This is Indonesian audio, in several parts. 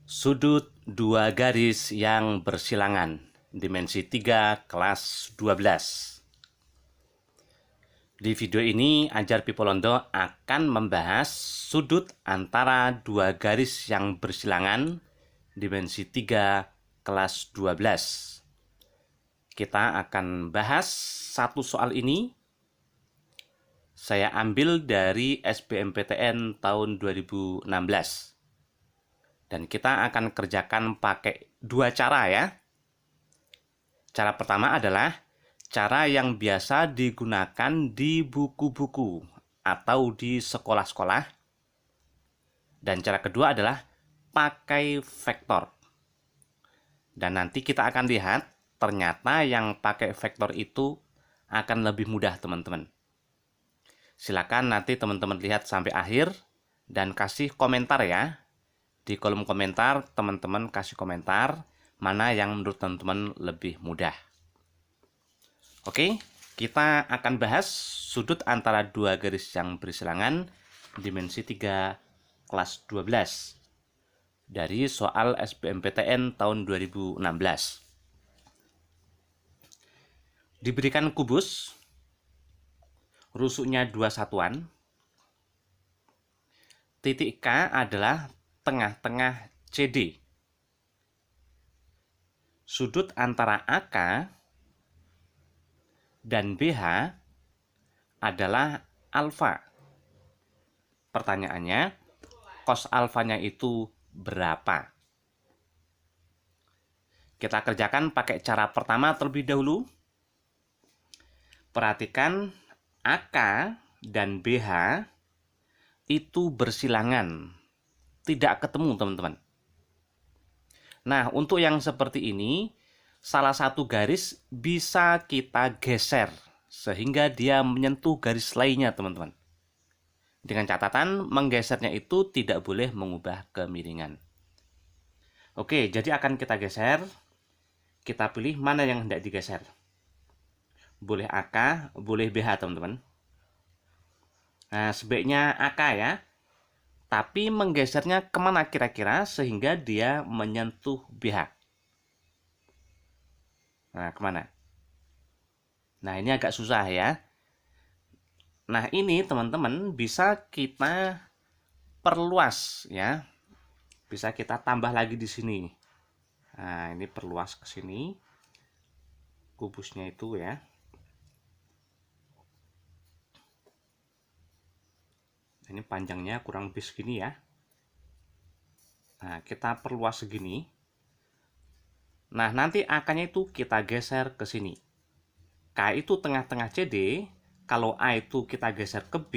Sudut dua garis yang bersilangan, dimensi 3, kelas 12. Di video ini, Ajar Pipolondo akan membahas sudut antara dua garis yang bersilangan, dimensi 3, kelas 12. Kita akan bahas satu soal ini. Saya ambil dari SBMPTN tahun 2016. Dan kita akan kerjakan pakai dua cara ya. Cara pertama adalah cara yang biasa digunakan di buku-buku atau di sekolah-sekolah. Dan cara kedua adalah pakai vektor. Dan nanti kita akan lihat ternyata yang pakai vektor itu akan lebih mudah teman-teman. Silakan nanti teman-teman lihat sampai akhir dan kasih komentar ya. Di kolom komentar, teman-teman kasih komentar mana yang menurut teman-teman lebih mudah. Oke, kita akan bahas sudut antara dua garis yang bersilangan, dimensi 3, kelas 12. Dari soal SBMPTN tahun 2016. Diberikan kubus, rusuknya 2 satuan. Titik K adalah tengah-tengah CD. Sudut antara AK dan BH adalah alfa. Pertanyaannya, cos alfanya itu berapa? Kita kerjakan pakai cara pertama terlebih dahulu. Perhatikan AK dan BH itu bersilangan. Tidak ketemu teman-teman. Nah, untuk yang seperti ini, salah satu garis bisa kita geser sehingga dia menyentuh garis lainnya teman-teman. Dengan catatan, menggesernya itu tidak boleh mengubah kemiringan. Oke, jadi akan kita geser. Kita pilih mana yang hendak digeser. Boleh AK, boleh BH teman-teman. Nah, sebaiknya AK ya. Tapi menggesernya kemana kira-kira sehingga dia menyentuh BH? Nah, kemana? Nah, ini agak susah ya. Nah, ini teman-teman bisa kita perluas ya. Bisa kita tambah lagi di sini. Nah, ini perluas ke sini. Kubusnya itu ya. Ini panjangnya kurang lebih segini ya. Nah, kita perluas segini. Nah, nanti AK-nya itu kita geser ke sini. K itu tengah-tengah CD. Kalau A itu kita geser ke B,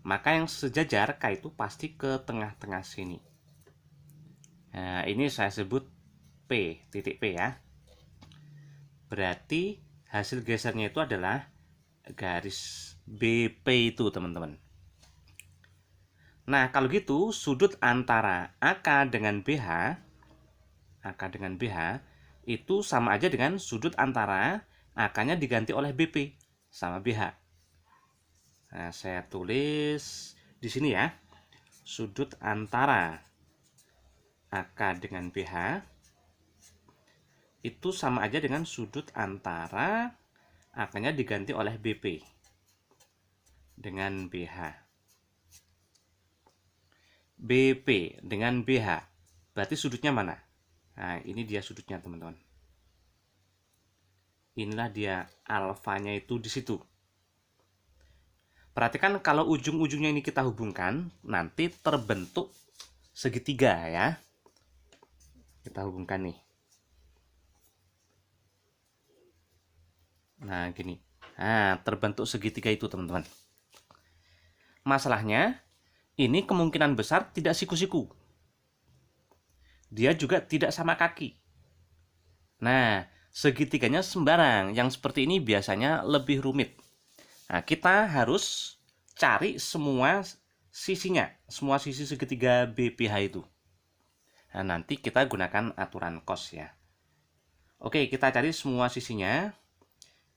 maka yang sejajar K itu pasti ke tengah-tengah sini. Nah, ini saya sebut P, titik P ya. Berarti hasil gesernya itu adalah garis BP itu teman-teman. Nah, kalau gitu sudut antara AK dengan BH itu sama aja dengan sudut antara AK-nya diganti oleh BP sama BH. Nah, saya tulis di sini ya. Sudut antara AK dengan BH itu sama aja dengan sudut antara AK-nya diganti oleh BP dengan BH. BP dengan BH. Berarti sudutnya mana? Nah, ini dia sudutnya, teman-teman. Inilah dia alfanya itu di situ. Perhatikan kalau ujung-ujungnya ini kita hubungkan, nanti terbentuk segitiga ya. Kita hubungkan nih. Nah, gini. Nah, terbentuk segitiga itu, teman-teman. Masalahnya, ini kemungkinan besar tidak siku-siku. Dia juga tidak sama kaki. Nah, segitiganya sembarang. Yang seperti ini biasanya lebih rumit. Nah, kita harus cari semua sisinya. Semua sisi segitiga BPH itu. Nah, nanti kita gunakan aturan cos ya. Oke, kita cari semua sisinya.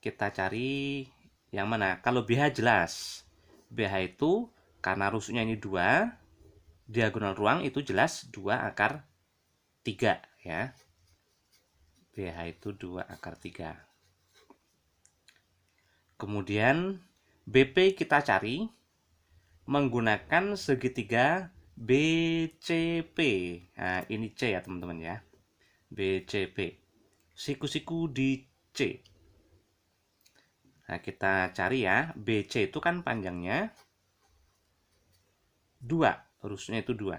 Kita cari yang mana? Kalau BH jelas. BH itu karena rusuknya ini 2, diagonal ruang itu jelas 2 akar 3 ya. BH itu 2 akar 3. Kemudian BP kita cari menggunakan segitiga BCP. Nah, ini C ya teman-teman ya. BCP. Siku-siku di C. Nah, kita cari ya. BC itu kan panjangnya 2. Rusuknya itu 2.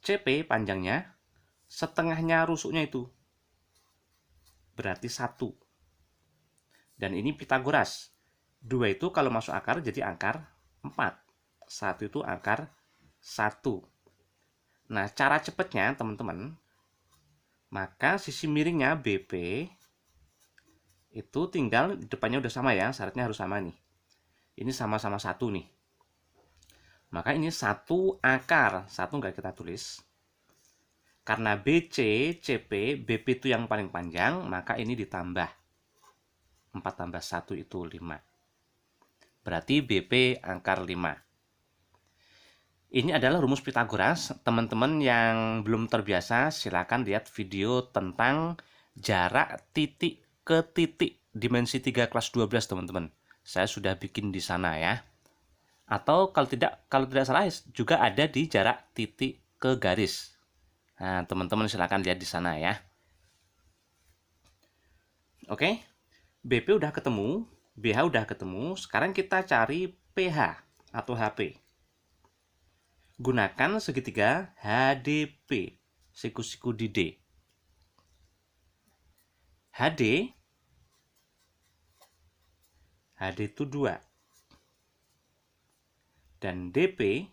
CP panjangnya setengahnya rusuknya itu. Berarti 1. Dan ini Pitagoras. 2 itu kalau masuk akar jadi akar 4. 1 itu akar 1. Nah, cara cepatnya teman-teman, maka sisi miringnya BP itu tinggal depannya udah sama ya, syaratnya harus sama nih. Ini sama-sama 1 nih. Maka ini 1 akar, 1 nggak kita tulis. Karena BC, CP, BP itu yang paling panjang, maka ini ditambah. 4 tambah 1 itu 5. Berarti BP akar 5. Ini adalah rumus Pitagoras. Teman-teman yang belum terbiasa, silakan lihat video tentang jarak titik ke titik dimensi 3 kelas 12, teman-teman. Saya sudah bikin di sana ya. Atau kalau tidak salah juga ada di jarak titik ke garis. Nah, teman-teman silakan lihat di sana ya. Oke. BP udah ketemu, BH udah ketemu. Sekarang kita cari PH atau HP. Gunakan segitiga HDP, siku-siku di D. HD itu 2. Dan DP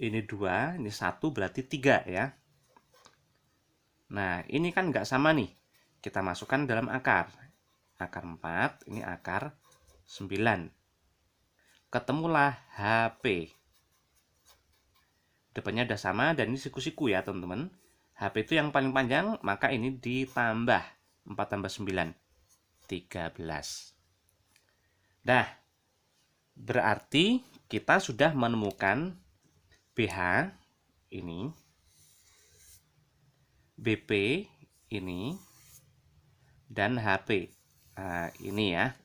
ini 2, ini 1 berarti 3 ya. Nah, ini kan nggak sama nih. Kita masukkan dalam akar. Akar 4, ini akar 9. Ketemulah HP. Depannya udah sama dan ini siku-siku ya teman-teman. HP itu yang paling panjang, maka ini ditambah 4 tambah 9, 13. Nah, berarti kita sudah menemukan BH ini, BP ini, dan HP. Nah, ini ya.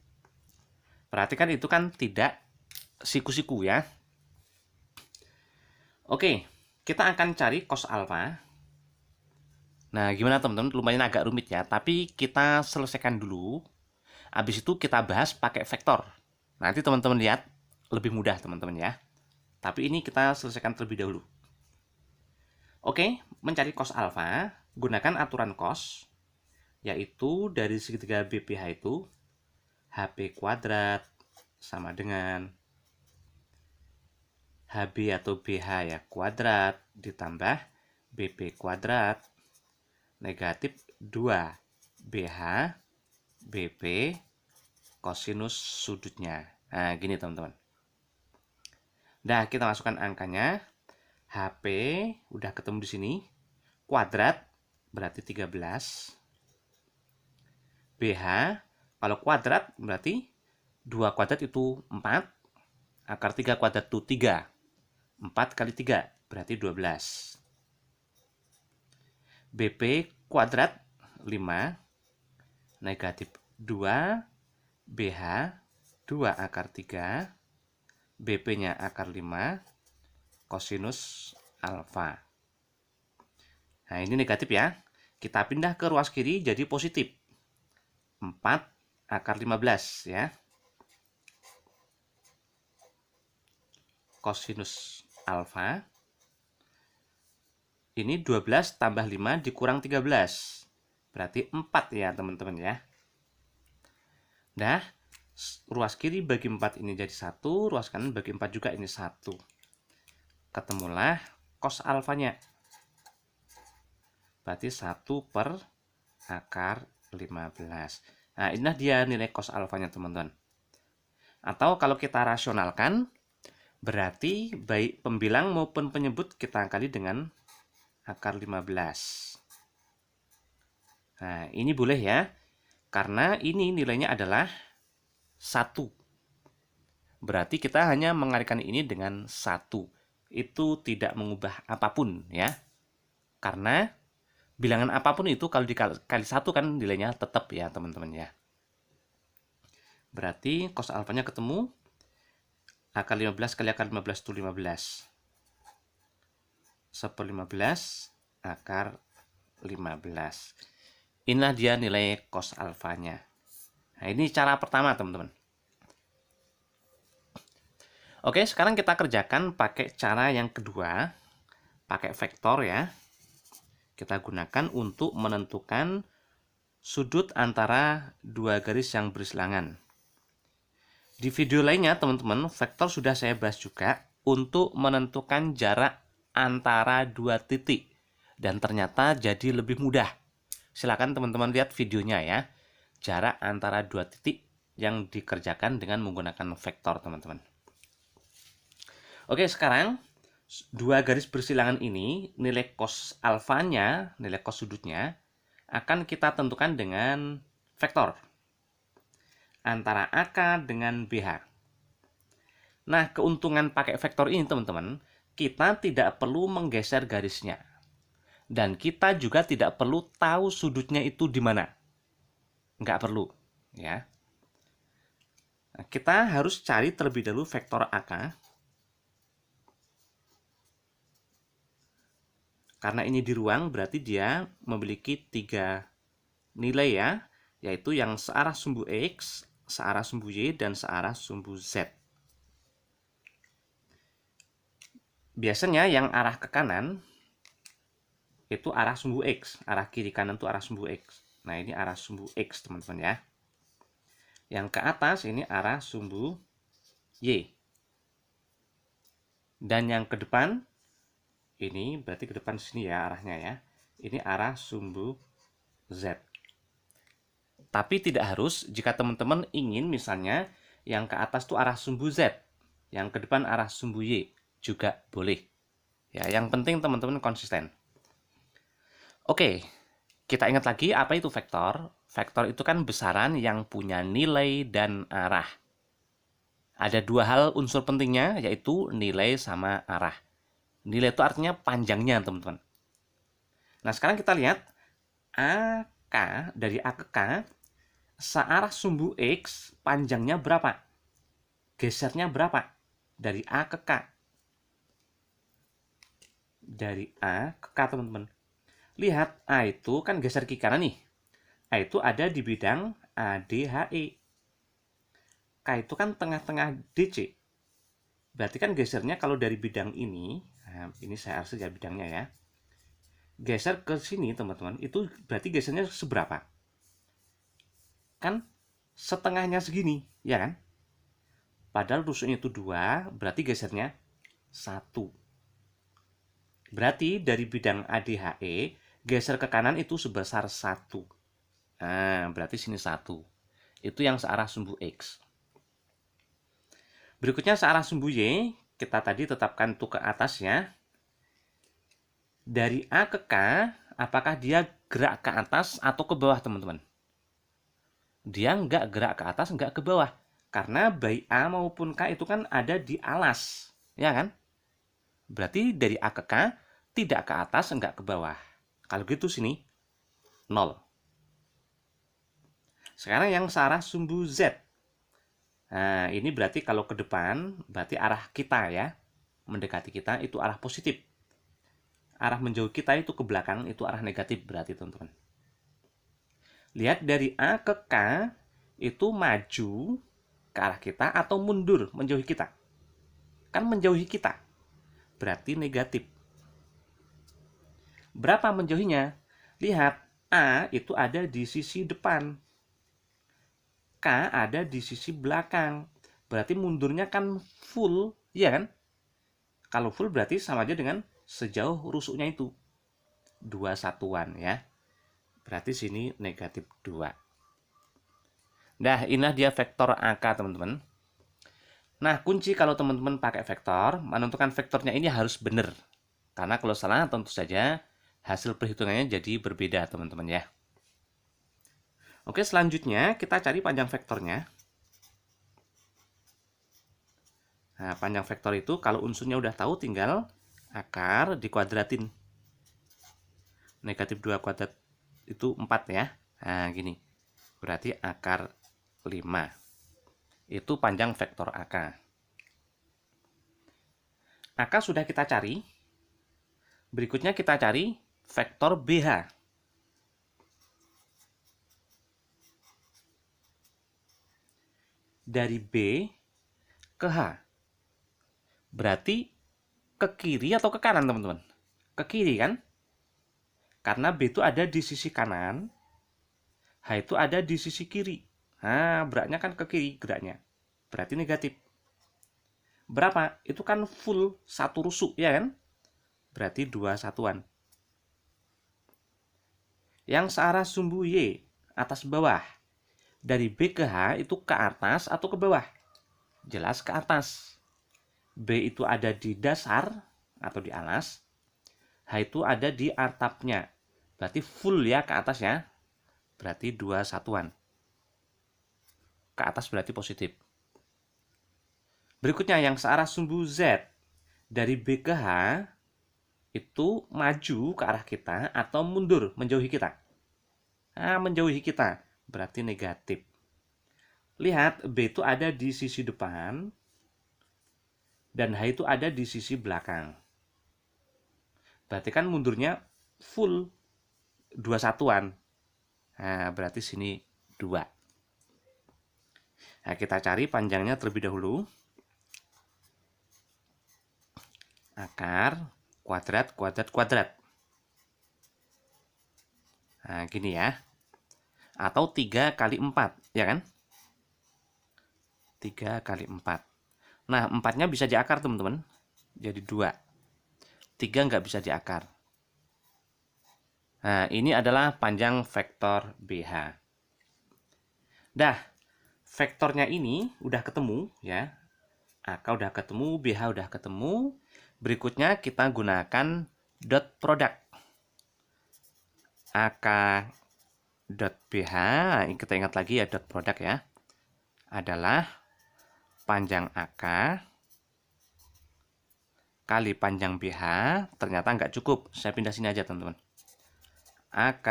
Perhatikan itu kan tidak siku-siku ya. Oke, kita akan cari cos alfa. Nah, gimana teman-teman? Lumayan agak rumit ya, tapi kita selesaikan dulu. Habis itu kita bahas pakai vektor. Nanti teman-teman lihat lebih mudah teman-teman ya. Tapi ini kita selesaikan terlebih dahulu. Oke, mencari cos alfa, gunakan aturan cos, yaitu dari segitiga BPH itu HP kuadrat sama dengan HB atau BH ya kuadrat ditambah BP kuadrat negatif 2 BH BP kosinus sudutnya. Nah, gini teman-teman. Nah, kita masukkan angkanya. HP udah ketemu di sini. Kuadrat berarti 13. BH kalau kuadrat berarti 2 kuadrat itu 4. Akar 3 kuadrat itu 3. 4 kali 3 berarti 12. BP kuadrat 5 negatif 2 BH 2 akar 3 BP-nya akar 5 kosinus alfa. Nah, ini negatif ya. Kita pindah ke ruas kiri jadi positif. 4 akar 15 ya. Kosinus alfa. Ini 12 tambah 5 dikurang 13. Berarti 4 ya teman-teman ya. Nah, ruas kiri bagi 4 ini jadi 1. Ruas kanan bagi 4 juga ini 1. Ketemulah cos alfanya. Berarti 1 per akar 15. Nah, inilah dia nilai cos alfanya teman-teman. Atau kalau kita rasionalkan, berarti baik pembilang maupun penyebut kita kali dengan akar 15. Nah, ini boleh ya. Karena ini nilainya adalah 1. Berarti kita hanya mengalikan ini dengan 1. itu tidak mengubah apapun ya. Karena bilangan apapun itu kalau dikali 1 kan nilainya tetap ya teman-teman ya. Berarti cos alfanya ketemu, akar 15 kali akar 15 itu 15. 1/15 akar 15. Inilah dia nilai cos alfanya. Nah, ini cara pertama teman-teman. Oke, sekarang kita kerjakan pakai cara yang kedua, pakai vektor ya. Kita gunakan untuk menentukan sudut antara dua garis yang bersilangan. Di video lainnya teman-teman, vektor sudah saya bahas juga untuk menentukan jarak antara dua titik. Dan ternyata jadi lebih mudah. Silakan teman-teman lihat videonya ya. Jarak antara dua titik yang dikerjakan dengan menggunakan vektor teman-teman. Oke, sekarang dua garis bersilangan ini, nilai cos alfanya, nilai cos sudutnya, akan kita tentukan dengan vektor antara AK dengan BH. Nah, keuntungan pakai vektor ini teman-teman, kita tidak perlu menggeser garisnya. Dan kita juga tidak perlu tahu sudutnya itu di mana. Nggak perlu, ya. Nah, kita harus cari terlebih dahulu vektor AK. Karena ini di ruang, berarti dia memiliki 3 nilai ya, yaitu yang searah sumbu X, searah sumbu Y, dan searah sumbu Z. Biasanya yang arah ke kanan itu arah sumbu X, arah kiri kanan itu arah sumbu X. Nah, ini arah sumbu X, teman-teman ya. Yang ke atas ini arah sumbu Y. Dan yang ke depan, ini berarti ke depan sini ya arahnya ya. Ini arah sumbu Z. Tapi tidak harus jika teman-teman ingin misalnya yang ke atas itu arah sumbu Z, yang ke depan arah sumbu Y, juga boleh. Ya, yang penting teman-teman konsisten. Oke, kita ingat lagi apa itu vektor. Vektor itu kan besaran yang punya nilai dan arah. Ada 2 hal unsur pentingnya, yaitu nilai sama arah. Nilai itu artinya panjangnya, teman-teman. Nah, sekarang kita lihat AK, dari A ke K, searah sumbu X, panjangnya berapa? Gesernya berapa? Dari A ke K. Dari A ke K, teman-teman. Lihat, A itu kan geser ke kanan nih. A itu ada di bidang ADHE. K itu kan tengah-tengah DC. Berarti kan gesernya kalau dari bidang ini, nah ini saya harus saja bidangnya ya. Geser ke sini teman-teman, itu berarti gesernya seberapa? Kan setengahnya segini, ya kan? Padahal rusuknya itu 2, berarti gesernya 1. Berarti dari bidang ADHE, geser ke kanan itu sebesar 1. Nah, berarti sini 1. Itu yang searah sumbu X. Berikutnya searah sumbu Y, kita tadi tetapkan itu ke atasnya. Dari A ke K, apakah dia gerak ke atas atau ke bawah, teman-teman? Dia nggak gerak ke atas, nggak ke bawah. Karena baik A maupun K itu kan ada di alas. Ya kan? Berarti dari A ke K, tidak ke atas, nggak ke bawah. Kalau gitu sini, 0. Sekarang yang searah sumbu Z. Nah, ini berarti kalau ke depan, berarti arah kita ya. Mendekati kita, itu arah positif. Arah menjauh kita itu ke belakang, itu arah negatif berarti, teman-teman. Lihat dari A ke K, itu maju ke arah kita atau mundur menjauhi kita. Kan menjauhi kita. Berarti negatif. Berapa menjauhinya? Lihat, A itu ada di sisi depan. K ada di sisi belakang. Berarti mundurnya kan full, iya kan? Kalau full berarti sama aja dengan sejauh rusuknya itu. 2 satuan ya. Berarti sini negatif 2. Nah, inilah dia vektor AK, teman-teman. Nah, kunci kalau teman-teman pakai vektor, menentukan vektornya ini harus benar. Karena kalau salah, tentu saja hasil perhitungannya jadi berbeda, teman-teman ya. Oke, selanjutnya kita cari panjang vektornya. Nah, panjang vektor itu kalau unsurnya udah tahu tinggal akar dikuadratin. Negatif 2 kuadrat itu 4 ya. Nah, gini. Berarti akar 5. Itu panjang vektor AK. AK sudah kita cari. Berikutnya kita cari vektor BH. Dari B ke H. Berarti ke kiri atau ke kanan, teman-teman? Ke kiri kan? Karena B itu ada di sisi kanan, H itu ada di sisi kiri. Nah, beratnya kan ke kiri geraknya. Berarti negatif. Berapa? Itu kan full satu rusuk, ya kan? Berarti 2 satuan. Yang searah sumbu Y, atas bawah. Dari B ke H itu ke atas atau ke bawah? Jelas ke atas. B itu ada di dasar atau di alas. H itu ada di atapnya. Berarti full ya ke atas ya. Berarti 2 satuan. Ke atas berarti positif. Berikutnya yang searah sumbu Z. Dari B ke H itu maju ke arah kita atau mundur menjauhi kita. Nah, menjauhi kita berarti negatif. Lihat, B itu ada di sisi depan dan H itu ada di sisi belakang. Berarti kan mundurnya full 2 satuan. Nah, berarti sini 2. Nah, kita cari panjangnya terlebih dahulu. Akar kuadrat, kuadrat, kuadrat. Nah, gini ya. Atau 3 kali 4, ya kan? 3 kali 4. Nah, 4-nya bisa diakar, teman-teman. Jadi 2. 3 nggak bisa diakar. Nah, ini adalah panjang vektor BH. Dah, vektornya ini udah ketemu, ya. AK udah ketemu, BH udah ketemu. Berikutnya kita gunakan dot product. AK dot BH, kita ingat lagi ya dot product ya. Adalah panjang AK kali panjang BH. Ternyata nggak cukup. Saya pindah sini aja, teman-teman. AK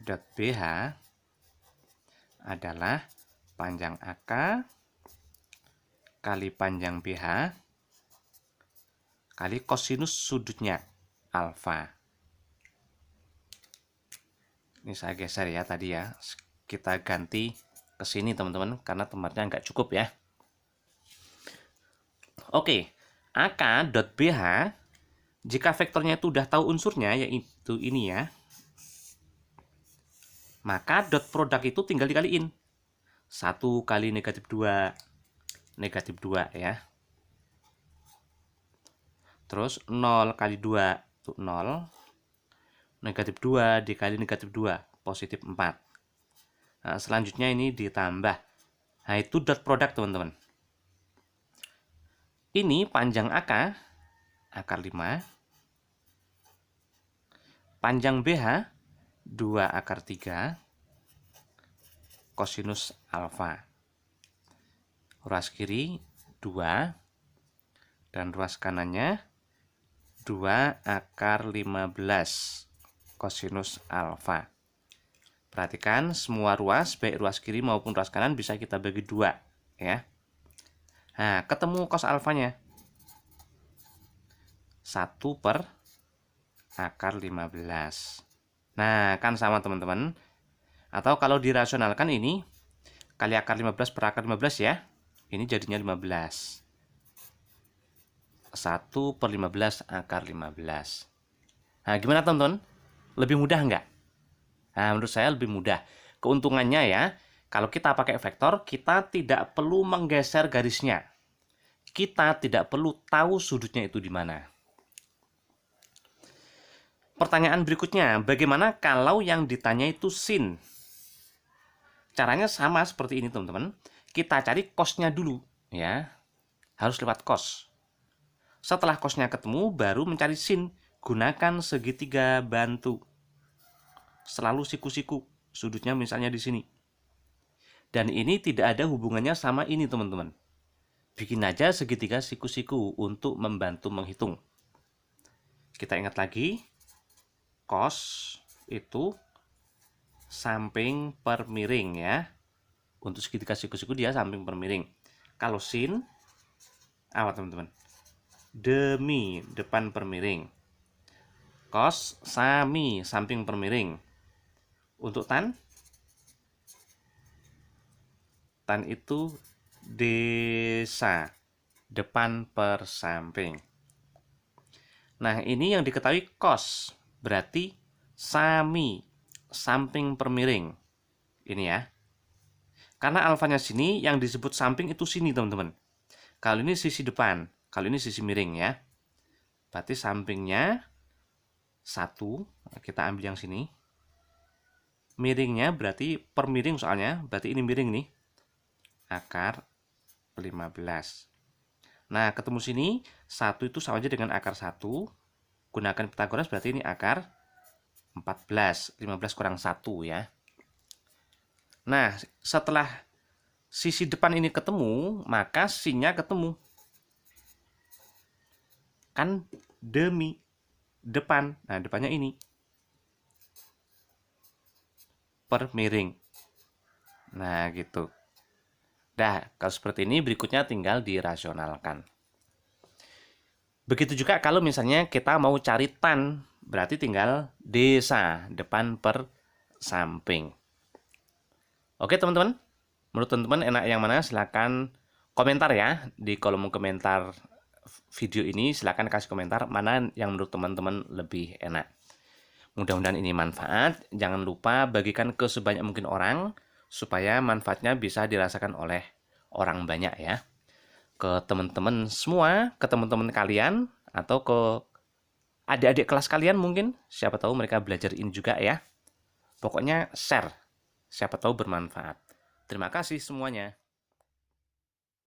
dot BH adalah panjang AK kali panjang BH kali kosinus sudutnya alfa. Ini saya geser ya tadi ya. Kita ganti ke sini, teman-teman, karena tempatnya nggak cukup ya. Oke, AK dot BH jika vektornya itu udah tahu unsurnya, yaitu ini ya, maka dot product itu tinggal dikaliin. 1 kali negatif 2, negatif 2 ya. Terus 0 kali 2 itu 0. Negatif 2 dikali negatif 2, positif 4. Nah, selanjutnya ini ditambah. Nah, itu dot product, teman-teman. Ini panjang AK, akar 5. Panjang BH, 2 akar 3. Kosinus alfa. Ruas kiri 2. Dan ruas kanannya 2 akar 15 kosinus alfa. Perhatikan semua ruas, baik ruas kiri maupun ruas kanan bisa kita bagi 2 ya. Nah, ketemu cos alfanya 1 per akar 15. Nah, kan sama, teman-teman. Atau kalau dirasionalkan ini kali akar 15 per akar 15 ya. Ini jadinya 15. 1 per 15 akar 15. Nah, gimana, teman-teman? Lebih mudah nggak? Nah, menurut saya lebih mudah. Keuntungannya ya, kalau kita pakai vektor, kita tidak perlu menggeser garisnya. Kita tidak perlu tahu sudutnya itu di mana. Pertanyaan berikutnya, bagaimana kalau yang ditanya itu sin? Caranya sama seperti ini, teman-teman. Kita cari cosnya dulu, ya. Harus lewat cos. Setelah cosnya ketemu, baru mencari sin. Gunakan segitiga bantu. Selalu siku-siku. Sudutnya misalnya di sini. Dan ini tidak ada hubungannya sama ini, teman-teman. bikin aja segitiga siku-siku untuk membantu menghitung. Kita ingat lagi, cos itu samping per miring ya. Untuk segitiga siku-siku dia samping per miring. Kalau sin, apa teman-teman? Demi depan per miring. Cos sami samping per miring. Untuk tan itu desa depan per samping. Nah, ini yang diketahui cos, berarti sami samping per miring. Ini ya. Karena alfanya sini yang disebut samping itu sini, teman-teman. Kalau ini sisi depan, kalau ini sisi miring ya. Berarti sampingnya 1, kita ambil yang sini. Miringnya berarti per miring soalnya, berarti ini miring nih. Akar 15. Nah, ketemu sini, 1 itu sama aja dengan akar 1. Gunakan Pythagoras berarti ini akar 14. 15 kurang 1 ya. Nah, setelah sisi depan ini ketemu, maka sinnya ketemu. Kan demi depan. Nah, depannya ini. Per miring. Nah, gitu. Nah, kalau seperti ini berikutnya tinggal dirasionalkan. Begitu juga kalau misalnya kita mau cari tan, berarti tinggal desa depan per samping. Oke teman-teman, menurut teman-teman enak yang mana? Silahkan komentar ya di kolom komentar video ini. Silahkan kasih komentar mana yang menurut teman-teman lebih enak. Mudah-mudahan ini manfaat. Jangan lupa bagikan ke sebanyak mungkin orang supaya manfaatnya bisa dirasakan oleh orang banyak ya. Ke teman-teman semua, ke teman-teman kalian, atau ke adik-adik kelas kalian mungkin. Siapa tahu mereka belajar ini juga ya. Pokoknya share. Siapa tahu bermanfaat. Terima kasih semuanya.